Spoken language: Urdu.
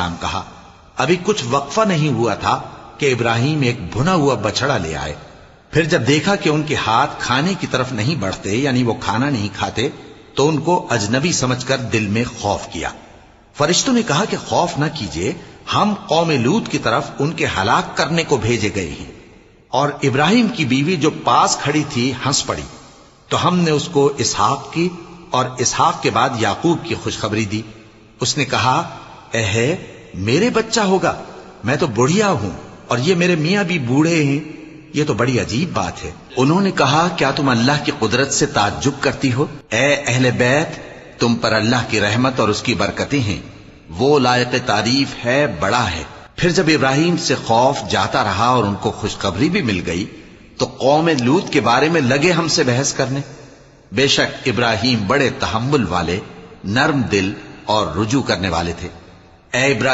السلام کہا۔ ابھی کچھ وقفہ نہیں ہوا تھا کہ ابراہیم ایک بھنا ہوا بچڑا لے آئے۔ پھر جب دیکھا کہ ان کے ہاتھ کھانے کی طرف نہیں بڑھتے، یعنی وہ کھانا نہیں کھاتے، تو ان کو اجنبی سمجھ کر دل میں خوف کیا۔ فرشتوں نے کہا کہ خوف نہ کیجیے، ہم قوم لوط کی طرف ان کے ہلاک کرنے کو بھیجے گئے ہیں۔ اور ابراہیم کی بیوی جو پاس کھڑی تھی ہنس پڑی، تو ہم نے اس کو اسحاق کی اور اسحاق کے بعد یعقوب کی خوشخبری دی۔ اس نے کہا، اے میرے بچہ ہوگا، میں تو بڑھیا ہوں اور یہ میرے میاں بھی بوڑھے ہیں، یہ تو بڑی عجیب بات ہے۔ انہوں نے کہا، کیا تم اللہ کی قدرت سے تعجب کرتی ہو؟ اے اہل بیت، تم پر اللہ کی رحمت اور اس کی برکتیں ہیں، وہ لائق تعریف ہے، بڑا ہے۔ پھر جب ابراہیم سے خوف جاتا رہا اور ان کو خوشخبری بھی مل گئی، تو قوم لوط کے بارے میں لگے ہم سے بحث کرنے۔ بے شک ابراہیم بڑے تحمل والے، نرم دل اور رجوع کرنے والے تھے۔ اے ابراہیم